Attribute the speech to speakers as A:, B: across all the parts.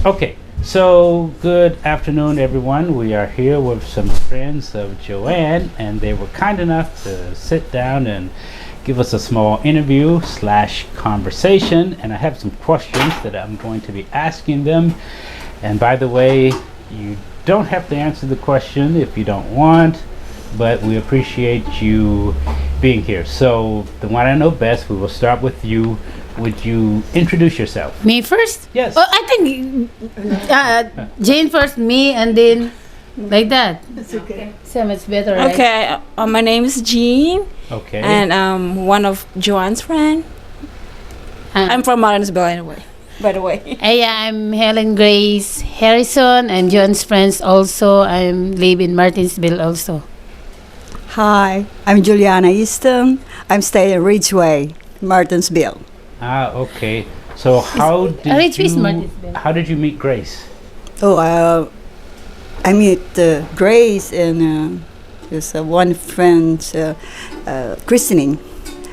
A: Okay, so good afternoon, everyone. We are here with some friends of Joanne, and they were kind enough to sit down and give us a small interview slash conversation. And I have some questions that I'm going to be asking them. And by the way, you don't have to answer the question if you don't want, but we appreciate you being here. So the one I know best, we will start with you. Would you introduce yourself?
B: Me first?
A: Yes.
B: Oh, I think Jane first, me, and then like that.
C: That's okay.
B: So much better, right?
C: Okay, my name is Jean,
A: Okay.
C: and one of Joanne's friend. I'm from Martinsville anyway, by the way.
B: Yeah, I'm Helen Grace Harrison. I'm John's friends also. I'm live in Martinsville also.
D: Hi, I'm Juliana Easton. I'm staying in Ridgeway, Martinsville.
A: Okay. So
B: Ridgeway is Martinsville.
A: how did you meet Grace?
D: I meet Grace and there's one friend's christening.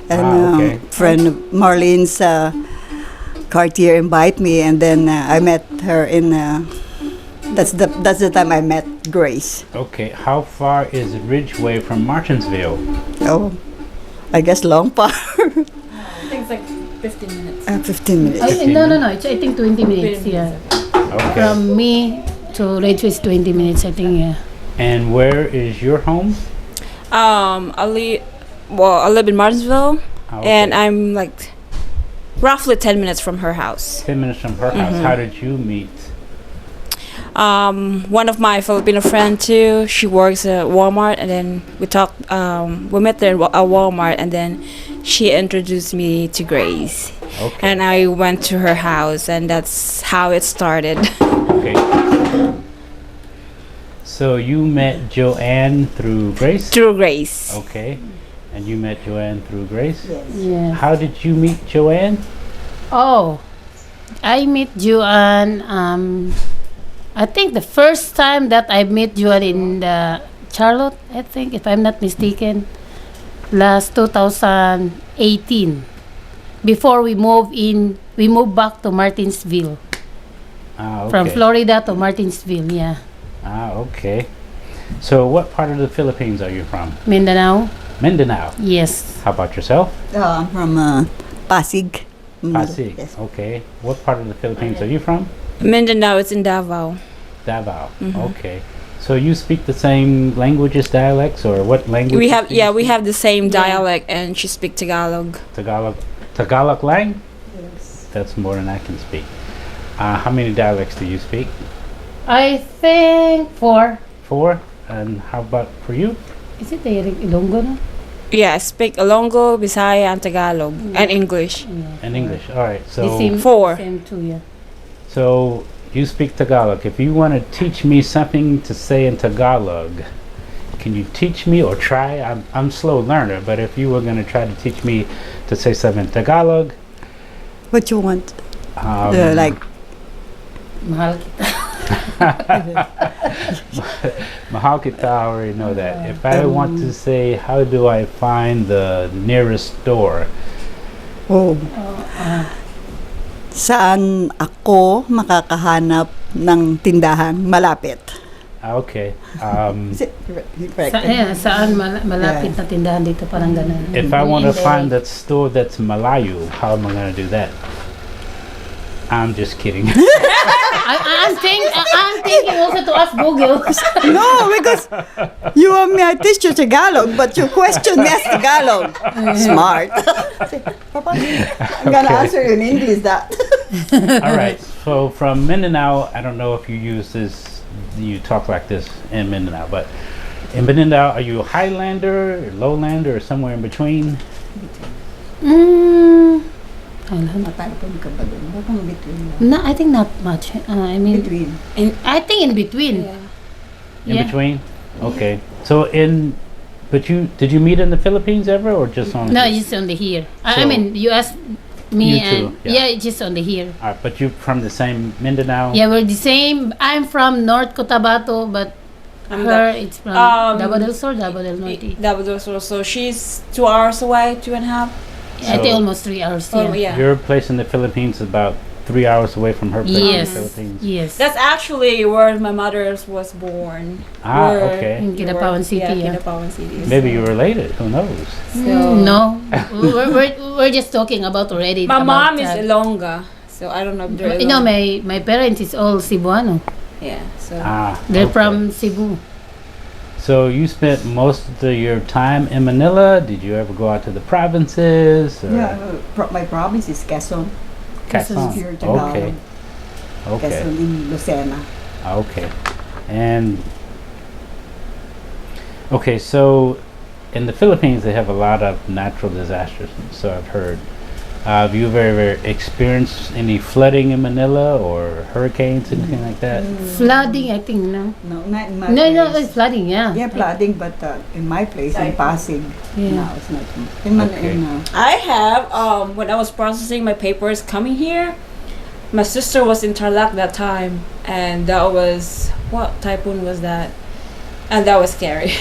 D: And
A: okay.
D: friend of Marlene's Cartier invite me, and then I met her in. That's the time I met Grace.
A: Okay. How far is Ridgeway from Martinsville?
D: Oh, I guess long part.
C: I think it's like 15 minutes.
D: 15 minutes.
B: No. It's, I think 20 minutes, yeah.
A: Okay.
B: From me to Ridgeway is 20 minutes, I think, yeah.
A: And where is your home?
C: I live in Martinsville,
A: Okay.
C: and I'm like roughly 10 minutes from her house.
A: 10 minutes from her house. How did you meet?
C: One of my Filipino friend too. She works at Walmart, and then we talked. We met there at Walmart, and then she introduced me to Grace,
A: Okay.
C: and I went to her house, and that's how it started.
A: Okay. So you met Joanne through Grace?
C: Through Grace.
A: Okay. And you met Joanne through Grace?
B: Yeah.
A: How did you meet Joanne?
B: Oh, I met Joanne. I think the first time that I met Joanne in the Charlotte, I think, if I'm not mistaken, last 2018. Before we moved back to Martinsville.
A: Okay.
B: From Florida to Martinsville, yeah.
A: Okay. So what part of the Philippines are you from?
B: Mindanao?
A: Mindanao.
B: Yes.
A: How about yourself?
D: I'm from Pasig.
A: Pasig.
D: Yes.
A: Okay. What part of the Philippines are you from?
C: Mindanao, it's in Davao.
A: Davao. Okay. So you speak the same languages, dialects, or what language?
C: We have the same dialect, and she speaks Tagalog.
A: Tagalog lang?
D: Yes.
A: That's more than I can speak. How many dialects do you speak?
B: I think 4.
A: 4. And how about for you?
B: Is it Ilonggo, no?
C: Yeah, I speak Ilonggo, Bisaya, and Tagalog, and English.
B: Yeah.
A: And English. All right.
B: The
A: So
B: same,
C: 4.
B: Same too, yeah.
A: so you speak Tagalog. If you want to teach me something to say in Tagalog, can you teach me or try? I'm slow learner, but if you were going to try to teach me to say something in Tagalog,
D: What you want? Like
B: Mahal kita.
A: Mahal kita, I already know that. If I want to say, how do I find the nearest store?
D: Saan ako makakahanap ng tindahan malapit?
A: Okay.
D: Is it correct?
B: Saan malapit na tindahan dito, parang ganun.
A: If I want to
B: In
A: find that store that's Malayu, how am I going to do that? I'm just kidding.
B: I'm thinking also to ask Google.
D: No, because you want me to teach you Tagalog, but you question me as Tagalog. Smart. Papa, I'm gonna
A: Okay.
D: answer you in English that.
A: All right. So from Mindanao, I don't know if you use this, you talk like this in Mindanao, but in Mindanao, are you a Highlander, or Lowlander, or somewhere in between?
B: No, I think not much. I mean,
D: Between.
B: I think in between.
A: In
B: Yeah.
A: between? Okay. So but did you meet in the Philippines ever, or just on?
B: No, it's only here. I
A: So-
B: mean, you asked me
A: You too,
B: and
A: yeah.
B: it's just only here.
A: But you're from the same Mindanao?
B: Yeah, we're the same. I'm from North Cotabato, but
C: I'm
B: her it's from Davao del Sur, Davao del Norte.
C: Davao del Sur. So she's 2 hours away, 2.5.
B: I think
A: So-
B: almost 3 hours.
C: Oh,
B: Yeah.
C: yeah.
A: Your place in the Philippines is about 3 hours away from her place in
B: Yes.
A: the Philippines.
B: Yes.
C: That's actually where my mother was born.
A: Ah,
C: Where
A: okay.
B: In Kinabawan City, yeah.
C: Kinabawan City.
A: Maybe
C: So-
A: you're related. Who knows?
C: So-
B: No, we're just talking about already.
C: My
B: about,
C: mom is Ilongga, so I don't know if they're
B: You know,
C: Ilongga.
B: my parents is all Cebuano.
C: Yeah, so
B: They're
A: okay.
B: from Cebu.
A: So you spent most of your time in Manila. Did you ever go out to the provinces? Or
D: Yeah, my province is Quezon.
A: Quezon.
D: Here, Tagalog.
A: Okay. Okay.
D: Quezon in Lucena.
A: Okay. And okay, so in the Philippines they have a lot of natural disasters, so I've heard. Have you ever experienced any flooding in Manila or hurricanes, anything like that?
B: Flooding, I think, no.
D: No, not in my
B: No,
D: place.
B: it's flooding, yeah.
D: Yeah, flooding, but in my place, in Pasig.
B: Yeah.
D: No, it's not. In
A: Okay.
C: I have when I was processing my papers coming here, my sister was in Tarlac that time, and that was what typhoon was that? And that was scary.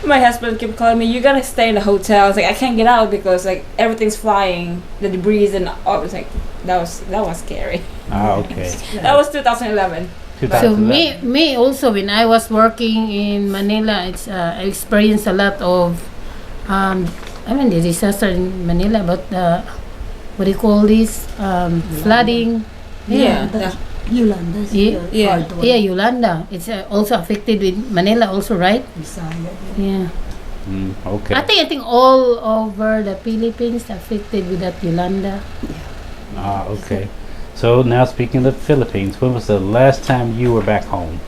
C: My husband kept calling me, "You're gonna stay in the hotel." I was like, "I can't get out because like everything's flying, the debris and all." It's like that was scary.
A: Ah, okay.
C: That was 2011.
B: So
A: 2011.
B: me also, when I was working in Manila, I experienced a lot of the disaster in Manila, but what do you call this, flooding.
C: Yeah.
D: Yolanda's
B: Yeah.
C: Yeah.
D: hard one.
B: Yeah, Yolanda. It's also affected with Manila also, right?
D: Bisaya.
B: Yeah.
A: Okay.
B: I think all over the Philippines affected with that Yolanda.
A: Ah, okay. So now speaking of the Philippines, when was the last time you were back home?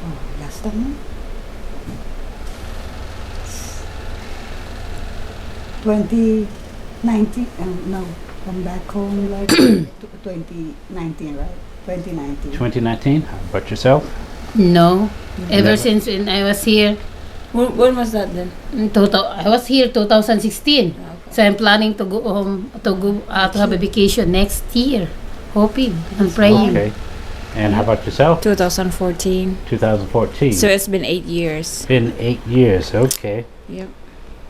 D: Oh, last time? 2019? No, come back home like 2019, right? 2019.
A: 2019? How about yourself?
B: No. Ever
A: Never.
B: since when I was here,
C: When was that then?
B: I was here 2016.
C: Okay.
B: So I'm planning to go home to have a vacation next year, hoping and praying.
A: Okay. And how about yourself?
C: 2014.
A: 2014.
C: So it's been 8 years.
A: It's been 8 years. Okay.
C: Yep.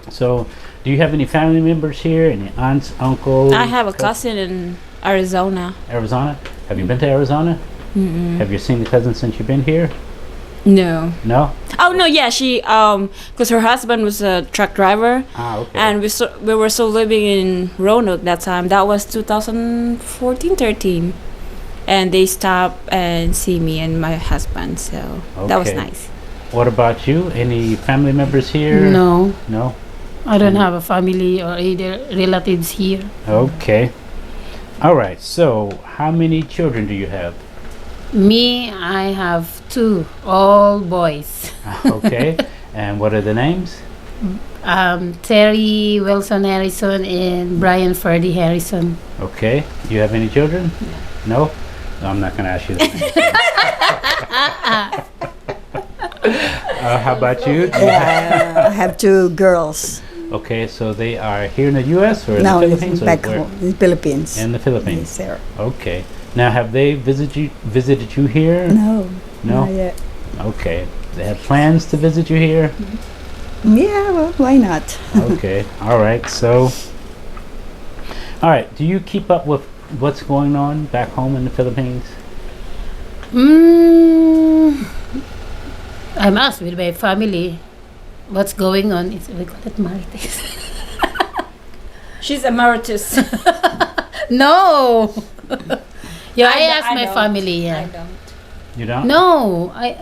A: So, do you have any family members here? Any aunts, uncles?
C: I have a cousin in Arizona.
A: Arizona? Have you been to Arizona?
C: Mm-mm.
A: Have you seen the cousin since you've been here?
C: No.
A: No?
C: Oh no, yeah, she because her husband was a truck driver,
A: Ah, okay.
C: and we were still living in Roanoke that time. That was 2014-13, and they stopped and see me and my husband. So that was
A: Okay.
C: nice.
A: What about you? Any family members here?
B: No,
A: No?
B: I don't have a family or either relatives here.
A: Okay. All right. So, how many children do you have?
B: Me, I have 2, all boys.
A: Okay. And what are the names?
B: Terry Wilson Harrison and Brian Ferdy Harrison.
A: Okay. Do you have any children? No? No, I'm not going to ask you that. How about you?
D: I have 2 girls.
A: Okay, so they are here in the U.S. or in
D: No,
A: the
D: it's
A: Philippines? Or
D: back
A: where?
D: home in Philippines.
A: In the Philippines.
D: Yes, sir.
A: Okay. Now, have they visited you here?
D: No.
A: No?
D: Not yet.
A: Okay. They have plans to visit you here?
D: Yeah, well, why not?
A: Okay. All right. So, all right. Do you keep up with what's going on back home in the Philippines?
B: I'm asked with my family what's going on. We call it marites.
C: She's emeritus.
B: No. Yeah, I asked
C: I
B: my
C: don't.
B: family.
C: I
B: Yeah.
C: don't.
A: You don't?
B: No, I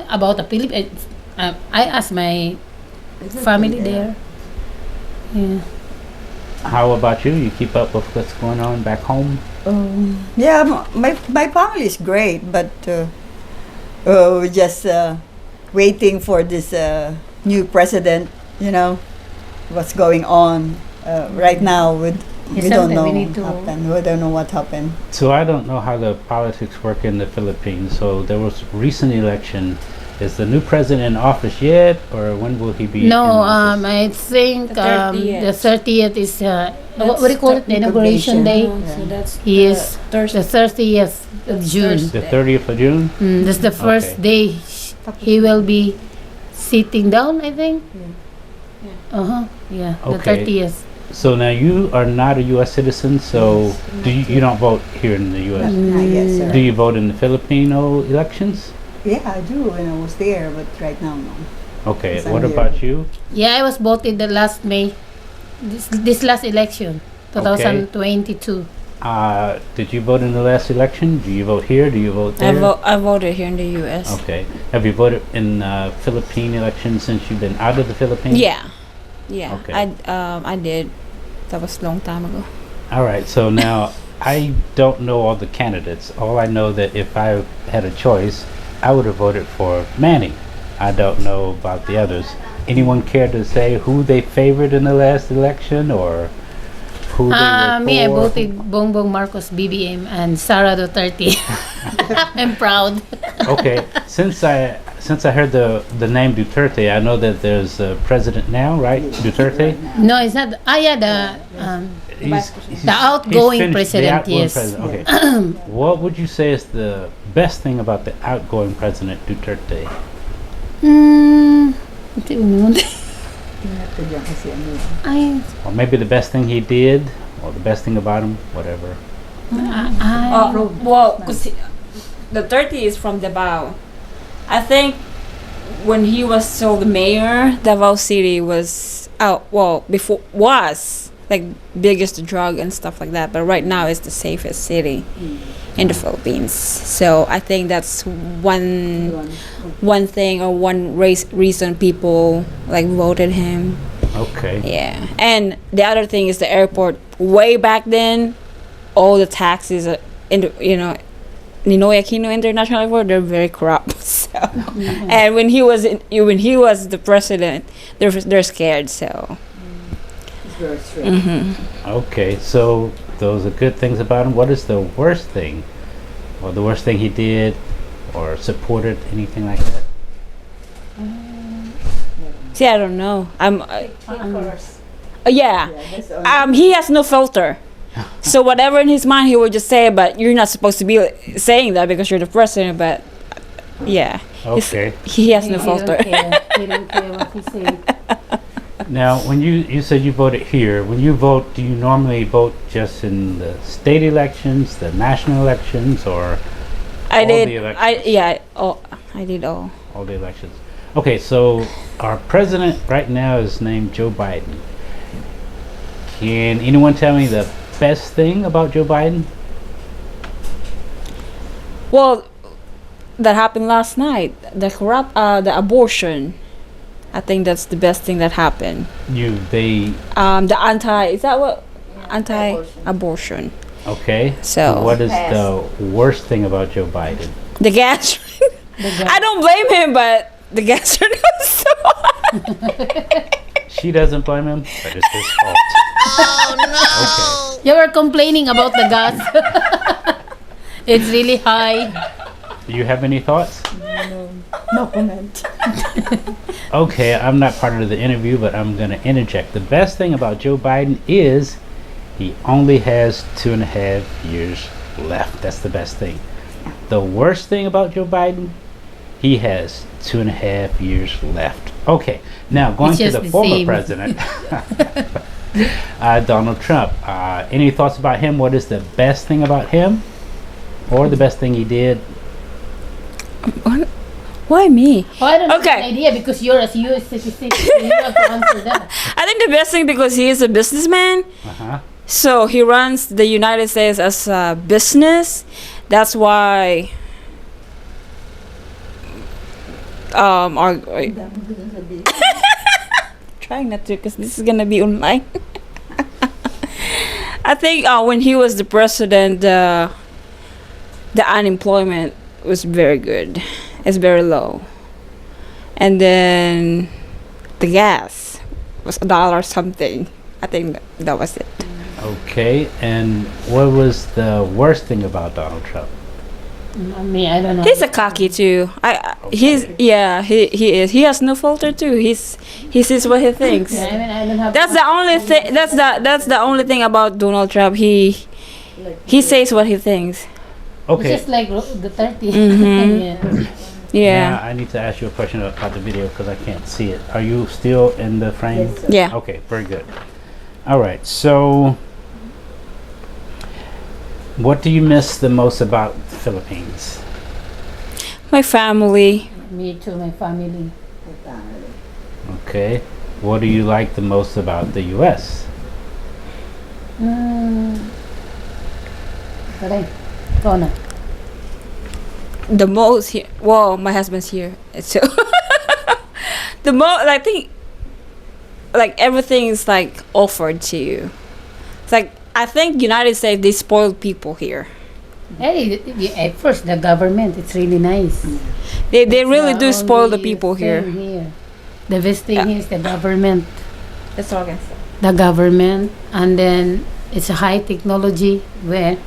B: about the Philippines. I asked my family there. Yeah.
A: How about you? You keep up with what's going on back home?
D: Yeah, my family is great, but we're just waiting for this new president. You know, what's going on right now with. We don't
B: something
D: know
B: we need to-
D: happen. We don't know what happened.
A: So I don't know how the politics work in the Philippines. So there was recent election. Is the new president in office yet, or when will he be? in
B: No,
A: office?
B: I think
C: The 30th.
B: the 30th is what do you call it? The inauguration day.
C: So that's
B: Yes,
C: Thursday.
B: the 30th of June.
A: The 30th of June.
B: That's the first day he will be sitting down, I think.
C: Yeah.
B: Yeah, the
A: Okay.
B: 30th.
A: So now you are not a U.S. citizen, so you don't vote here in the U.S.
D: Yes, sir.
A: Do you vote in the Filipino elections?
D: Yeah, I do when I was there, but right now, no.
A: Okay,
D: Yes,
A: what
D: I'm
A: about
D: here.
A: you?
B: Yeah, I was voted the last May. This last election, 2022.
A: Did you vote in the last election? Do you vote here? Do you vote there?
C: I voted here in the U.S.
A: Okay. Have you voted in Philippine elections since you've been out of the Philippines?
C: Yeah, yeah.
A: Okay.
C: I did. That was a long time ago.
A: All right. So now I don't know all the candidates. All I know that if I had a choice, I would have voted for Manny. I don't know about the others. Anyone care to say who they favored in the last election or who they were
B: Me, I
A: for?
B: voted Bongbong Marcos BBM and Sara Duterte. I'm proud.
A: Okay. Since I heard the name Duterte, I know that there's a president now, right? Duterte.
B: No, it's not. Yeah, the outgoing
A: finished,
B: president,
A: the outgoing
B: yes.
A: president. Okay. What would you say is the best thing about the outgoing president Duterte?
B: Hindi ko yun. I,
A: Or maybe the best thing he did, or the best thing about him, whatever.
C: Well, because the 30 is from Davao. I think when he was still the mayor, Davao City was before was like biggest drug and stuff like that. But right now it's the safest city in the Philippines. So I think that's one thing or one reason people like voted him.
A: Okay.
C: Yeah, and the other thing is the airport. Way back then, all the taxis in the, Ninoy Aquino International Airport, they're very corrupt. So, and when he was the president, they're scared. So,
D: It's very strict.
A: Okay. So those are good things about him. What is the worst thing, or the worst thing he did, or supported, anything like that?
C: see, I don't know.
D: Yeah, that's only-
C: He has no filter. So whatever in his mind, he will just say. But you're not supposed to be saying that because you're the president. But yeah,
A: Okay.
C: he has no
B: he
C: filter.
B: don't care. He don't care what he say.
A: Now, when you said you voted here, when you vote, do you normally vote just in the state elections, the national elections, or
C: I
A: all
C: did.
A: the elections?
C: I did all.
A: All the elections. Okay, so our president right now is named Joe Biden. Can anyone tell me the best thing about Joe Biden?
C: Well, that happened last night. The abortion. I think that's the best thing that happened.
A: The
C: anti-abortion.
A: okay.
C: So
A: What is the worst thing about Joe Biden?
C: the gas. I don't blame him, but the gas was so
A: She doesn't blame him, but it's his fault.
B: You were complaining about the gas. It's really high.
A: Do you have any thoughts?
D: no comment.
A: Okay, I'm not part of the interview, but I'm going to interject. The best thing about Joe Biden is he only has 2.5 years left. That's the best thing. The worst thing about Joe Biden, he has 2.5 years left. Okay, now going
B: It's
A: to
B: just
A: the
B: the
A: former
B: same.
A: president, Donald Trump. Any thoughts about him? What is the best thing about him? Or the best thing he did?
C: Why me?
B: Oh, I don't have
C: Okay.
B: an idea because you're a US citizen. So you have to answer that.
C: I think the best thing because he is a businessman.
A: Uh-huh.
C: So he runs the United States as a business. That's why. Trying not to, because this is gonna be online. I think when he was the president, the unemployment was very good. It's very low, and then the gas was $1 something. I think that was it.
A: Okay, and what was the worst thing about Donald Trump?
B: Me, I don't know.
C: He's a cocky too. He is. He has no filter too. He says what he thinks.
B: Yeah, I don't have.
C: That's the only thing. That's the only thing about Donald Trump. He says what he thinks.
A: Okay.
B: It's just like the 30.
C: Mhm.
B: Yeah.
C: Yeah.
A: Now, I need to ask you a question about the video because I can't see it. Are you still in the frame?
D: Yes, sir.
C: Yeah.
A: Okay, very good. All right. So, what do you miss the most about the Philippines?
C: My family.
B: Me too, my family.
A: Okay. What do you like the most about the U.S.?
B: Correct. Ikaw na.
C: The most here. Well, my husband's here. So the most, I think, like everything is like offered to you. It's like I think United States they spoiled people here.
B: Hey, at first the government, it's really nice.
C: They
B: It's
C: really
B: the
C: do spoil the
B: only
C: people
B: thing
C: here.
B: The best thing
C: Yeah.
B: is the government.
C: That's all I can say.
B: The government, and then it's a high technology where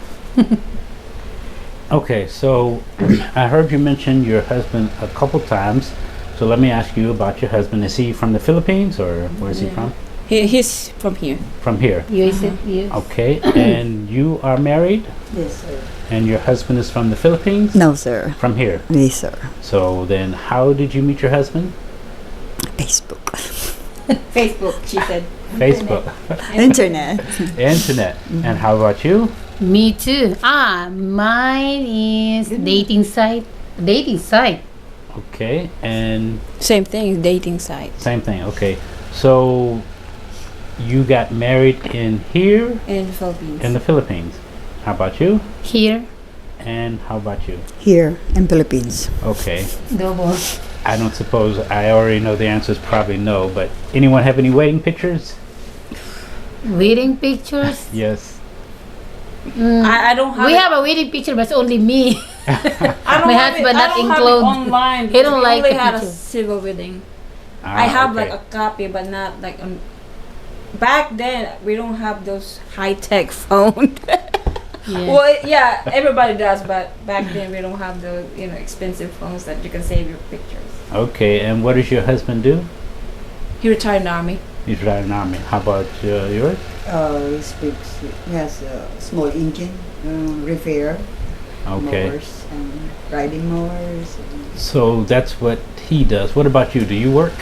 A: Okay. So, I heard you mention your husband a couple times. So let me ask you about your husband. Is he from the Philippines or where is he
C: Yeah.
A: from?
C: He's from here.
A: From here.
B: US, US.
A: Okay. And you are married,
D: Yes, sir.
A: and your husband is from the Philippines.
D: No, sir.
A: From here.
D: Yes, sir.
A: So then, how did you meet your husband?
D: Facebook.
C: Facebook, she said.
A: Facebook,
D: Internet.
A: internet. And how about you?
B: Me too. Mine is dating site. Dating site.
A: Okay. And
C: Same thing, dating site
A: same thing. Okay. So you got married in here
C: in the Philippines.
A: in the Philippines. How about you?
B: Here.
A: And how about you?
D: Here in Philippines.
A: Okay.
B: Double.
A: I don't suppose I already know the answer is probably no, but anyone have any wedding pictures?
B: Wedding pictures.
A: Yes.
C: I don't have.
B: We
C: it-
B: have a wedding picture, but it's only me.
C: I don't
B: my
C: have
B: husband
C: it, I
B: not
C: don't
B: include.
C: have it online.
B: He don't
C: We
B: like
C: only
B: the
C: had a
B: picture.
C: civil wedding.
A: Ah,
C: I have
A: okay.
C: like a copy, but not like back then we don't have those high tech phones.
B: Yeah.
C: Well, yeah, everybody does, but back then we don't have the expensive phones that you can save your pictures.
A: Okay. And what does your husband do?
C: He retired in the army.
A: He's driving an army. How about yours?
D: He speaks. He has a small engine, repair
A: Okay.
D: mowers and riding mowers.
A: So that's what he does. What about you? Do you work?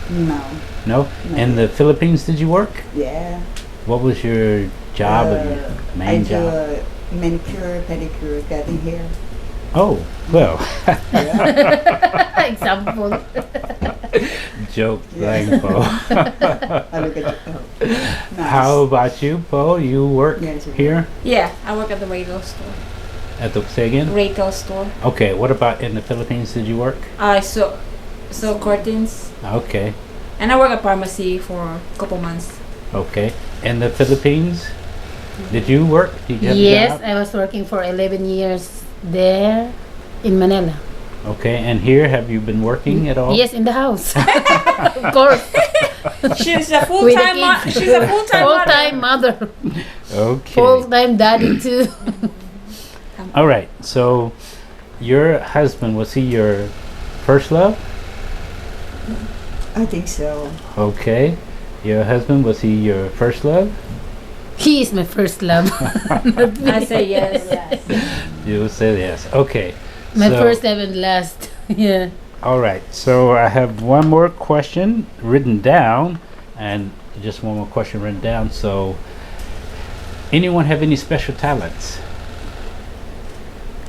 D: No.
A: No?
D: No.
A: In the Philippines, did you work?
D: Yeah.
A: What was your job and your
D: I
A: main
D: do
A: job?
D: manicure, pedicure, cutting hair.
A: Oh, well,
D: Yeah.
B: Example.
A: joke,
D: Yeah.
A: lang po.
D: I look at you. Oh, nice.
A: How about you, Po? You work
D: Yes, I
A: here
C: Yeah, I work at the retail store.
A: at the, say again?
C: Retail store.
A: Okay, what about in the Philippines, did you work?
C: I sew curtains,
A: Okay,
C: and I work at pharmacy for a couple months.
A: okay. In the Philippines, did you work? Did you have a
B: Yes,
A: job?
B: I was working for 11 years there in Manila.
A: Okay, and here, have you been working at all?
B: Yes, in the house. Of course.
C: She's a
B: With the
C: full-time
B: kids.
C: she's a full-time
B: Full-time
C: mother.
B: mother.
A: Okay.
B: Full-time daddy too.
A: All right, so your husband, was he your first love?
D: I think so.
A: Okay. Your husband, was he your first love?
B: He is my first love.
C: I say yes.
A: You said yes. Okay.
B: My
A: So-
B: first love and last. Yeah.
A: All right. So I have one more question written down, and just one more question written down. So, anyone have any special talents?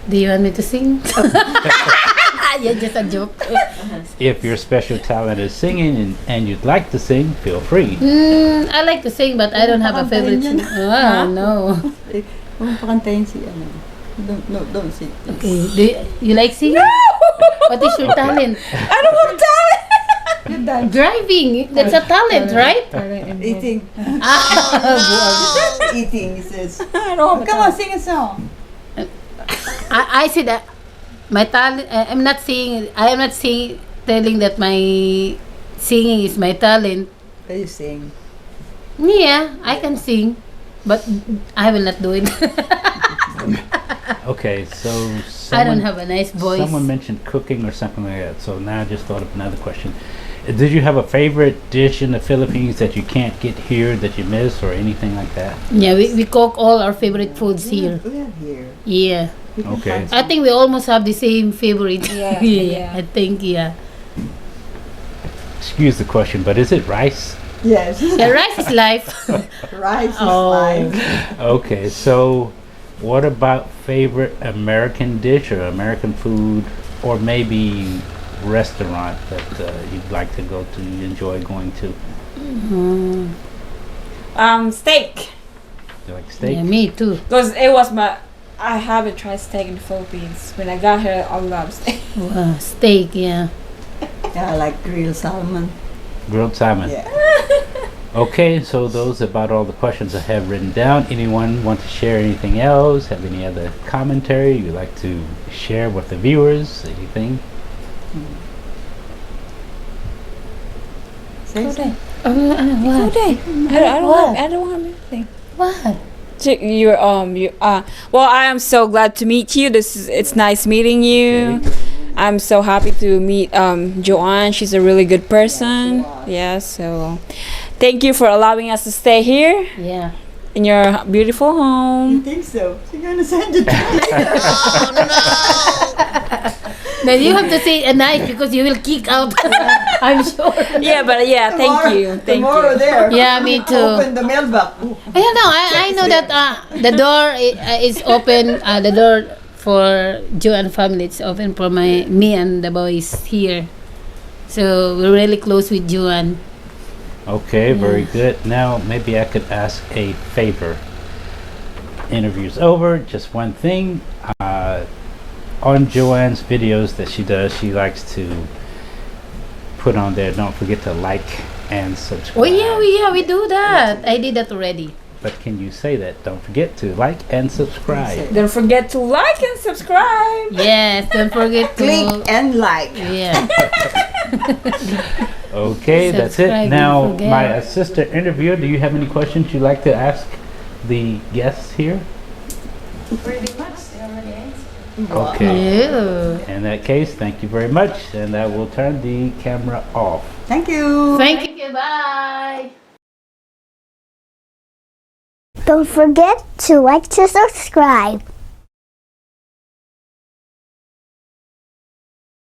B: Do you want me to sing? Yeah, just a joke.
A: If your special talent is singing and you'd like to sing, feel free.
B: I like to sing, but I don't have a favorite
D: Pakantayin
B: singer. Ah, no.
D: Kung pakantayin si ano. Don't sing.
B: Okay. Do you like singing? What is your talent?
C: I don't have talent.
D: You're done.
B: Driving. That's a talent, right?
D: Eating.
B: Ah,
D: Eating, he says.
C: I don't have a
D: Come on,
C: talent.
D: sing a song.
B: I said that my talent. I'm not saying. I am not saying telling that my singing is my talent.
D: Can you sing?
B: Yeah, I can sing, but I will not do it.
A: Okay. So
B: I don't have a nice voice.
A: Someone mentioned cooking or something like that. So now I just thought of another question. Did you have a favorite dish in the Philippines that you can't get here that you miss or anything like that?
B: Yeah, we cook all our favorite foods here.
D: We are here.
B: Yeah,
D: You can
A: Okay.
D: find
B: I think we almost have the same favorite.
C: Yeah,
B: yeah,
C: yeah.
B: I think yeah.
A: Excuse the question, but is it rice?
D: Yes.
B: Yeah, rice is life.
D: Rice is
B: Oh.
D: life.
A: Okay, so what about favorite American dish or American food, or maybe restaurant that you'd like to go to, you enjoy going to?
C: Steak.
A: You like steak?
B: Yeah, me too.
C: Because it was I haven't tried steak in the Philippines. When I got here, I love steak.
B: Steak, yeah.
D: Yeah, I like grilled salmon.
A: Grilled salmon.
D: Yeah.
A: Okay, so those are about all the questions I have written down. Anyone want to share anything else? Have any other commentary you'd like to share with the viewers? Anything?
D: Say
B: What?
C: I don't have anything.
B: What?
C: Well, I am so glad to meet you. It's nice meeting you.
A: Okay.
C: I'm so happy to meet Joanne. She's a really good person. Yeah, so thank you for allowing us to stay here
B: Yeah.
C: in your beautiful
D: You
C: home.
D: think so? She's gonna send it to me.
B: Then you have to say a night because you will kick out. I'm sure.
C: Yeah, but thank you. Thank
D: Tomorrow
C: you.
D: there.
B: Yeah, me too.
D: Open the mailbox.
B: Yeah, no, I know that the door is open. The door for Joe and family it's open for me and the boys here. So we're really close with Joanne.
A: Okay, very good. Now, maybe I could ask a favor. Interview's over. Just one thing. On Joanne's videos that she does, she likes to put on there, don't forget to like and subscribe.
B: Oh yeah, we do that. I did that already.
A: But can you say that? Don't forget to like and subscribe.
C: Don't forget to like and subscribe.
B: Yes, don't forget to
D: Click and like.
B: yeah.
A: Okay, that's it.
B: Subscribe,
A: Now,
B: don't forget.
A: my assistant interviewer, do you have any questions you'd like to ask the guests here?
C: Pretty much, they already answered.
A: Okay.
B: Ew.
A: In that case, thank you very much, and I will turn the camera off.
D: Thank you.
B: Thank you. Bye.
E: Don't forget to like to subscribe.